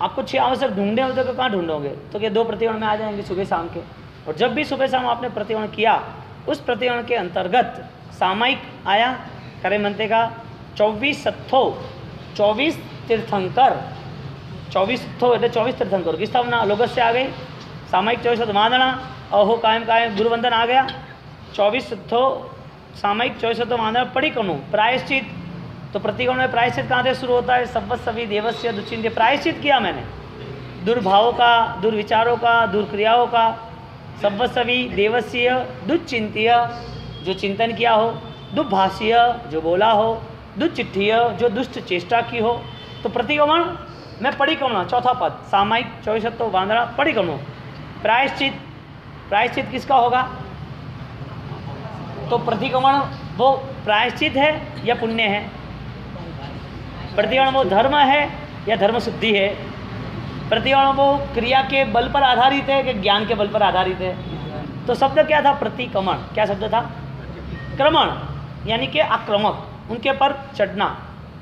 आपको 6 आवश्यक ढूंढने होते तो कहाँ ढूंढोगे? तो क्या 2 प्रतिगमन में आ जाएंगे सुबह शाम के। और जब भी सुबह शाम आपने प्रतिगमन किया, उस प्रतिगमन के अंतर्गत सामायिक आया, करे मनते का 24 सत्थो 24 तीर्थंकर, 24 थो એટલે 24 तीर्थंकर की स्थापना लोगस से आ गई। सामायिक 24 वांदना, अहो कायम कायम गुरुवंदन आ गया। 24 थो सामायिक 24 वांदना पड़ी कनु प्रायश्चित तो प्रतिगमन में प्रायश्चित कहाँ से शुरू होता है? सब्बत्सवी देवस्य दुश्चिंत्य। प्रायश्चित किया मैंने दुर्भावों का, दुर्विचारों का, दुर्क्रियाओं का। सब्बत्सवी देवस्य दुश्चिंत्य, जो चिंतन किया हो। दुर्भाष्य, जो बोला हो। दुश्चिट्ठीय, जो दुष्ट चेष्टा की हो। तो प्रतिगमन में परिक्रमण, चौथा पद, सामायिक 24 बांधना परिक्रमण। प्रायश्चित, प्रायश्चित किसका होगा? तो प्रतिगमन वो प्रायश्चित है या पुण्य है? प्रतिगमन वो धर्म है या धर्म शुद्धि है? प्रतिगमन वो क्रिया के बल पर आधारित है कि ज्ञान के बल पर आधारित है? तो शब्द क्या था? प्रतिक्रमण। क्या शब्द था? क्रमण, यानी कि आक्रामक, उनके पर चढ़ना,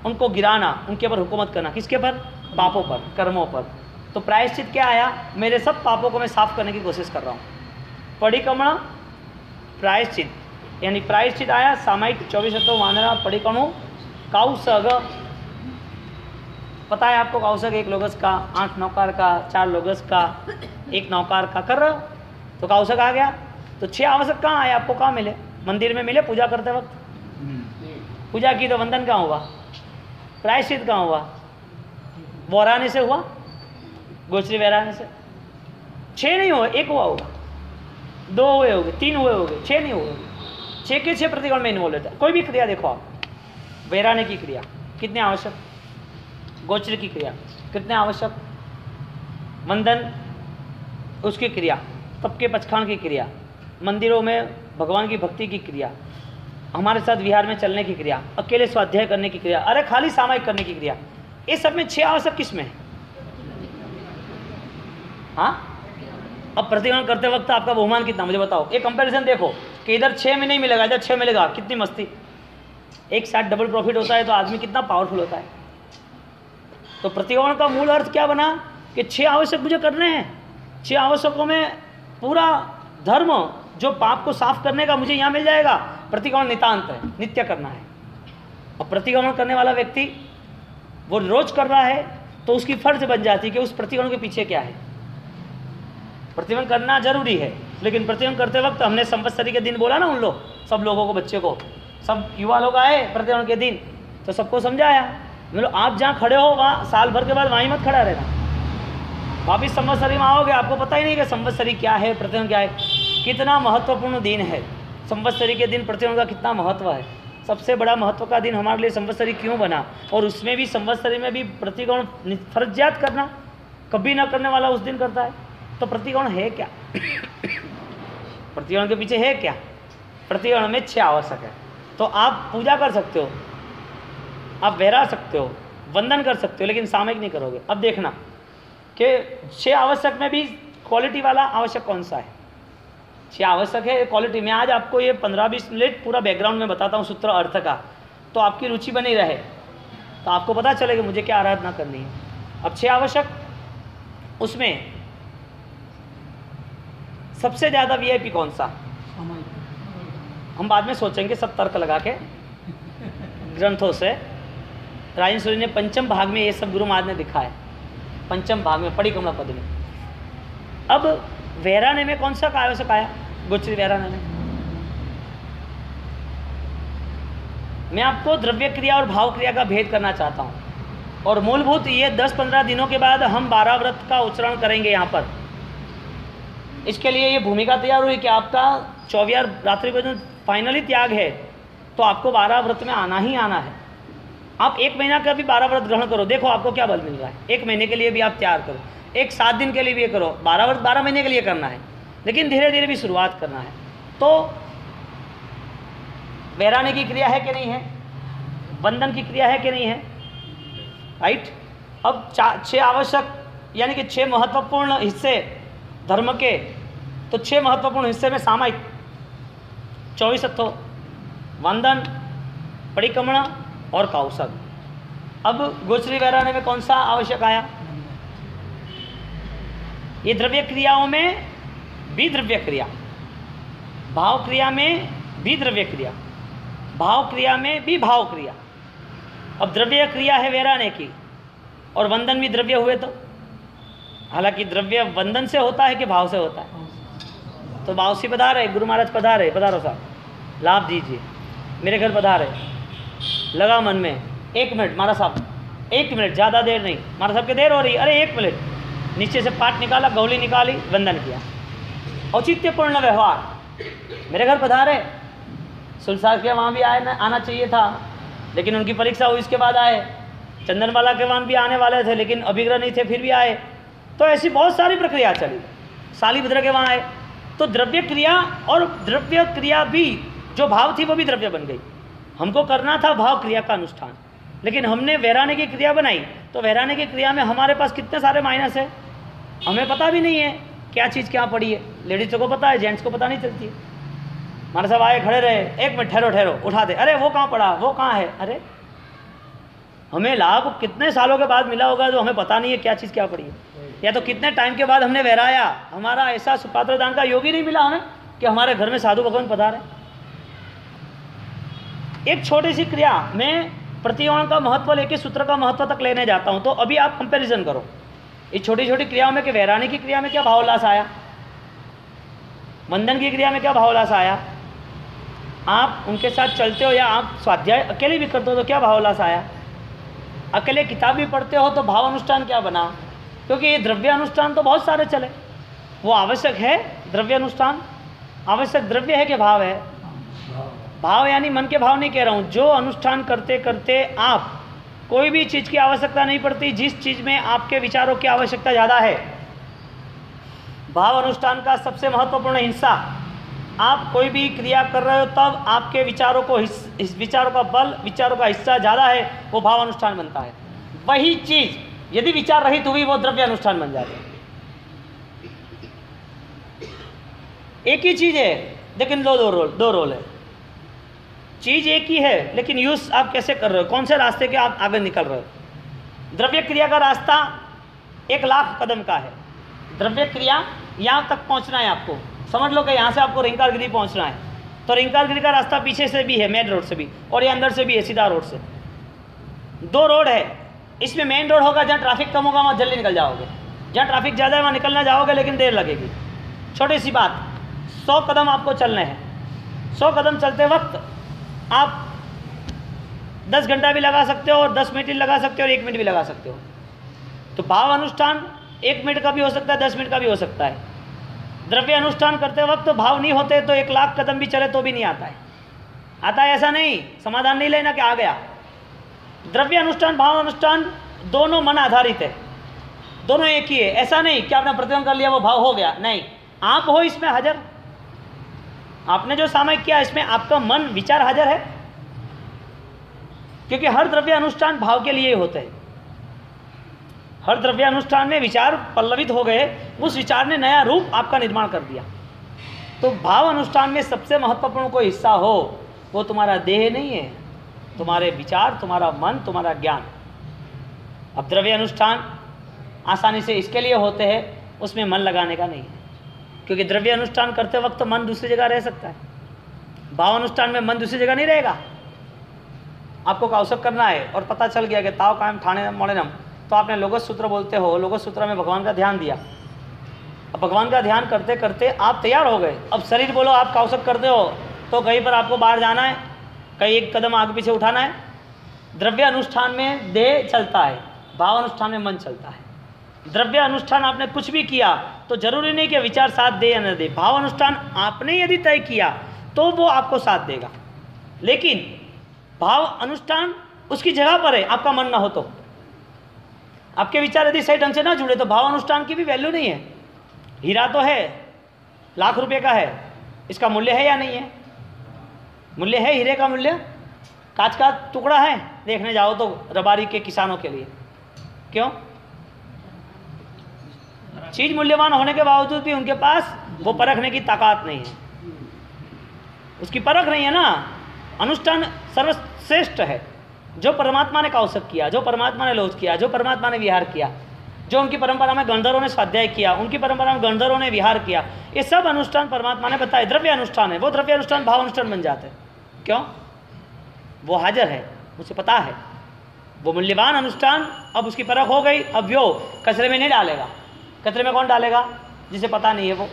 उनको गिराना, उनके पर हुकूमत करना। किसके पर? पापों पर, कर्मों पर। तो प्रायश्चित क्या आया? मेरे सब पापों को मैं साफ करने की कोशिश कर रहा हूँ। परिक्रमण प्रायश्चित, यानी प्रायश्चित आया। सामायिक 24 वांदना परिक्रमण। काउसग, पता है आपको काउसग? 1 लोगस का, 8 नौकार का, 4 लोगस का, 1 नौकार का कर रहा हो तो काउसग आ गया। तो 6 आवश्यक कहाँ आए? आपको कहाँ मिले? मंदिर में मिले पूजा करते वक्त? पूजा की तो वंदन कहाँ हुआ? प्रायश्चित कहाँ हुआ? वराने से हुआ, गोचरी वैराने से। 6 नहीं हुए, 1 हुआ होगा, 2 हुए होंगे, 3 हुए होंगे, 6 नहीं हुए होंगे। 6 के 6 प्रतिगमन में इन्वॉल्व होता है। कोई भी क्रिया देखो आप, वैराने की क्रिया कितने आवश्यक, गोचर की क्रिया कितने आवश्यक, वंदन उसकी क्रिया, तप के पचखान की क्रिया, मंदिरों में भगवान की भक्ति की क्रिया, हमारे साथ विहार में चलने की क्रिया, अकेले स्वाध्याय करने की क्रिया, अरे खाली सामायिक करने की क्रिया, ये सब में 6 आवश्यक किस में है? हाँ, अब प्रतिगमन करते वक्त आपका बहुमान कितना, मुझे बताओ। एक कंपैरिजन देखो कि इधर 6 में नहीं मिलेगा, इधर 6 मिलेगा, कितनी मस्ती। एक साथ डबल प्रॉफिट होता है तो आदमी कितना पावरफुल होता है। तो प्रतिगमन का मूल अर्थ क्या बना कि 6 आवश्यक मुझे करने हैं। 6 आवश्यकों में पूरा धर्म जो पाप को साफ करने का मुझे यहाँ मिल जाएगा। प्रतिगमन नितांत है, नित्य करना है। और प्रतिगमन करने वाला व्यक्ति वो रोज कर रहा है तो उसकी फर्ज बन जाती है कि उस प्रतिगमन के पीछे क्या है। प्रतिगमन करना जरूरी है, लेकिन प्रतिगमन करते वक्त हमने संवत्सरी के दिन बोला ना, उन लोग सब लोगों को, बच्चे को, सब युवा लोग आए प्रतिगमन के दिन तो सबको समझाया, मतलब आप जहाँ खड़े हो वहाँ साल भर के बाद वहीं मत खड़ा रहना, वापिस संवत्सरी में आओगे आपको पता ही नहीं कि संवत्सरी क्या है, प्रतिगमन क्या है। कितना महत्वपूर्ण दिन है संवत्सरी के दिन, प्रतिगमन का कितना महत्व है। सबसे बड़ा महत्व का दिन हमारे लिए संवत्सरी क्यों बना, और उसमें भी संवत्सरी में भी प्रतिगमन फर्जियात करना, कभी ना करने वाला उस दिन करता है। तो प्रतिगमन है क्या? प्रतिगमन के पीछे है क्या? प्रतिगमन में 6 आवश्यक है। तो आप पूजा कर सकते हो, आप वैरा सकते हो, वंदन कर सकते हो, लेकिन सामयिक नहीं करोगे। अब देखना कि 6 आवश्यक में भी क्वालिटी वाला आवश्यक कौन सा है। 6 आवश्यक है क्वालिटी में। आज आपको ये 15-20 मिनट पूरा बैकग्राउंड में बताता हूँ सूत्र अर्थ का, तो आपकी रुचि बनी रहे, तो आपको पता चलेगा मुझे क्या आराधना करनी है। अब 6 आवश्यक, उसमें सबसे ज़्यादा वीआईपी कौन सा, हम बाद में सोचेंगे, सब तर्क लगा के ग्रंथों से। राजन सूर्य ने 5म भाग में ये सब गुरु महाराज ने दिखा है, 5म भाग में परिक्रमण पद में। अब वैराने में कौन सा का आवश्यक आया? गोचरी वैराने में मैं आपको द्रव्य क्रिया और भाव क्रिया का भेद करना चाहता हूँ। और मूलभूत ये 10-15 दिनों के बाद हम 12 व्रत का उच्चारण करेंगे यहाँ पर। इसके लिए ये भूमिका तैयार हुई कि आपका 24 रात्रि भोजन फाइनली त्याग है, तो आपको 12 व्रत में आना ही आना है। आप 1 महीना का भी 12 व्रत ग्रहण करो, देखो आपको क्या बल मिल रहा है। 1 महीने के लिए भी आप तैयार करो, एक 7 दिन के लिए भी ये करो। 12 व्रत 12 महीने के लिए करना है, लेकिन धीरे धीरे भी शुरुआत करना है। तो वैराने की क्रिया है कि नहीं है, बंधन की क्रिया है कि नहीं है, राइट। अब 6 आवश्यक यानी कि 6 महत्वपूर्ण हिस्से धर्म के, तो 6 महत्वपूर्ण हिस्से में सामायिक 24 वंदन, परिक्रमण और काउसग। अब गोचरी वैराने में कौन सा आवश्यक आया? ये द्रव्य क्रियाओं में भी द्रव्य क्रिया, भाव क्रिया में भी द्रव्य क्रिया, भाव क्रिया में भी भाव क्रिया। अब द्रव्य क्रिया है वैराने की, और वंदन भी द्रव्य हुए तो, हालांकि द्रव्य वंदन से होता है कि भाव से होता है। तो भाव से पधारे, गुरु महाराज पधारे, पधारो साहब, लाभ दीजिए, मेरे घर पधारे, लगा मन में 1 मिनट मारा साहब, 1 मिनट, ज़्यादा देर नहीं, मारा साहब की देर हो रही, अरे 1 मिनट, नीचे से पाठ निकाला, गौली निकाली, वंदन किया। औचित्यपूर्ण व्यवहार। मेरे घर पधारे, सुलसार के वहाँ भी आना चाहिए था, लेकिन उनकी परीक्षा हुई, इसके बाद आए। चंदनवाला के वहाँ भी आने वाले थे, लेकिन अभिग्रह नहीं थे, फिर भी आए। तो ऐसी बहुत सारी प्रक्रिया चली। शालिभद्र के वहाँ आए, तो द्रव्य क्रिया और द्रव्य क्रिया भी जो भाव थी वो भी द्रव्य बन गई। हमको करना था भाव क्रिया का अनुष्ठान, लेकिन हमने वैराने की क्रिया बनाई, तो वैराने की क्रिया में हमारे पास कितने सारे माइनस है, हमें पता भी नहीं है क्या चीज़ क्या पड़ी है। लेडीज़ को पता है, जेंट्स को पता नहीं चलती है। हमारे साहब आए, खड़े रहे, 1 मिनट ठहरो ठहरो, उठा दे, अरे वो कहाँ पड़ा, वो कहाँ है, अरे हमें लाभ कितने सालों के बाद मिला होगा जो हमें पता नहीं है क्या चीज़ क्या पड़ी है, या तो कितने टाइम के बाद हमने वैराया, हमारा ऐसा सुपात्र दान का योग ही नहीं मिला हमें कि हमारे घर में साधु भगवान पधारे। एक छोटी सी क्रिया में प्रतियों का महत्व लेके सूत्र का महत्व तक लेने जाता हूँ। तो अभी आप कंपैरिजन करो इस छोटी छोटी क्रियाओं में कि वैरानी की क्रिया में क्या भावोल्लास आया, मंदन की क्रिया में क्या भावोल्लास आया, आप उनके साथ चलते हो या आप स्वाध्याय अकेले भी करते हो तो क्या भावोल्लास आया, अकेले किताब भी पढ़ते हो तो भाव अनुष्ठान क्या बना। क्योंकि ये द्रव्य अनुष्ठान तो बहुत सारे चले, वो आवश्यक है द्रव्य अनुष्ठान, आवश्यक द्रव्य है कि भाव है। भाव यानी मन के भाव नहीं कह रहा हूँ, जो अनुष्ठान करते करते आप कोई भी चीज़ की आवश्यकता नहीं पड़ती, जिस चीज़ में आपके विचारों की आवश्यकता ज़्यादा है। भाव अनुष्ठान का सबसे महत्वपूर्ण हिस्सा, आप कोई भी क्रिया कर रहे हो तब आपके विचारों को इस विचारों का बल, विचारों का हिस्सा ज़्यादा है, वो भाव अनुष्ठान बनता है। वही चीज़ यदि विचार रहित हुई वो द्रव्य अनुष्ठान बन जाती है। एक ही चीज़ है लेकिन दो रोल है। चीज़ एक ही है लेकिन यूज़ आप कैसे कर रहे हो, कौन से रास्ते के आप आगे निकल रहे हो। द्रव्य क्रिया का रास्ता 1,00,000 कदम का है। द्रव्य क्रिया यहाँ तक पहुँचना है आपको, समझ लो कि यहाँ से आपको रिंकारगिरी पहुँचना है, तो रिंकारगिरी का रास्ता पीछे से भी है, मेन रोड से भी, और ये अंदर से भी है, सीधा रोड से। 2 रोड है, इसमें मेन रोड होगा जहाँ ट्रैफिक कम होगा, वहाँ जल्दी निकल जाओगे, जहाँ ट्रैफिक ज़्यादा है वहाँ निकलना जाओगे लेकिन देर लगेगी। छोटी सी बात, 100 कदम आपको चलने हैं। 100 कदम चलते वक्त आप 10 घंटा भी लगा सकते हो और 10 मिनट भी लगा सकते हो और 1 मिनट भी लगा सकते हो। तो भाव अनुष्ठान 1 मिनट का भी हो सकता है, 10 मिनट का भी हो सकता है। द्रव्य अनुष्ठान करते वक्त भाव नहीं होते तो 1,00,000 कदम भी चले तो भी नहीं आता है। आता है ऐसा नहीं, समाधान नहीं लेना कि आ गया। द्रव्य अनुष्ठान भाव अनुष्ठान दोनों मन आधारित है, दोनों एक ही है। ऐसा नहीं कि आपने प्रतिबंध कर लिया वो भाव हो गया, नहीं, आप हो इसमें हाजिर, आपने जो सामयिक किया इसमें आपका मन विचार हाजिर है, क्योंकि हर द्रव्य अनुष्ठान भाव के लिए होते हैं। हर द्रव्य अनुष्ठान में विचार पल्लवित हो गए, उस विचार ने नया रूप आपका निर्माण कर दिया। तो भाव अनुष्ठान में सबसे महत्वपूर्ण कोई हिस्सा हो वो तुम्हारा देह नहीं है, तुम्हारे विचार, तुम्हारा मन, तुम्हारा ज्ञान। अब द्रव्य अनुष्ठान आसानी से इसके लिए होते हैं, उसमें मन लगाने का नहीं है, क्योंकि द्रव्य अनुष्ठान करते वक्त मन दूसरी जगह रह सकता है। भाव अनुष्ठान में मन दूसरी जगह नहीं रहेगा। आपको कौशक करना है और पता चल गया कि ताव कायम ठाणे मोड़ेनम, तो आपने लोगोस सूत्र बोलते हो, लोगोस सूत्र में भगवान का ध्यान दिया। अब भगवान का ध्यान करते करते आप तैयार हो गए। अब शरीर बोलो आप कौशक करते हो तो कहीं पर आपको बाहर जाना है, कहीं 1 कदम आगे पीछे उठाना है। द्रव्य अनुष्ठान में देह चलता है, भाव अनुष्ठान में मन चलता है। द्रव्य अनुष्ठान आपने कुछ भी किया तो जरूरी नहीं कि विचार साथ दे या न दे। भाव अनुष्ठान आपने यदि तय किया तो वो आपको साथ देगा, लेकिन भाव अनुष्ठान उसकी जगह पर है, आपका मन ना हो तो, आपके विचार यदि सही ढंग से ना जुड़े तो भाव अनुष्ठान की भी वैल्यू नहीं है। हीरा तो है, लाख रुपए का है, इसका मूल्य है या नहीं है? मूल्य है हीरे का मूल्य? कांच का टुकड़ा है, देखने जाओ तो रबारी के किसानों के लिए। क्यों? चीज मूल्यवान होने के बावजूद भी उनके पास वो परखने की ताकत नहीं है, उसकी परख नहीं है ना। अनुष्ठान सर्वश्रेष्ठ है, जो परमात्मा ने कौशक किया, जो परमात्मा ने लोच किया, जो परमात्मा ने विहार किया, जो उनकी परंपरा में गंधर्वों ने स्वाध्याय किया, उनकी परंपरा में गंधर्वों ने विहार किया, ये सब अनुष्ठान परमात्मा ने बताए। द्रव्य अनुष्ठान है, वो द्रव्य अनुष्ठान भाव अनुष्ठान बन जाते हैं। क्यों? वो हाजिर है, मुझे पता है, वो मूल्यवान अनुष्ठान। अब उसकी परख हो गई, अब वो कचरे में नहीं डालेगा। कचरे में कौन डालेगा? जिसे पता नहीं है। वो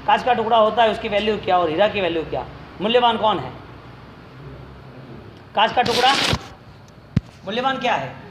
कांच का टुकड़ा होता है, उसकी वैल्यू क्या और हीरा की वैल्यू क्या? मूल्यवान कौन है? कांच का टुकड़ा, मूल्यवान क्या है?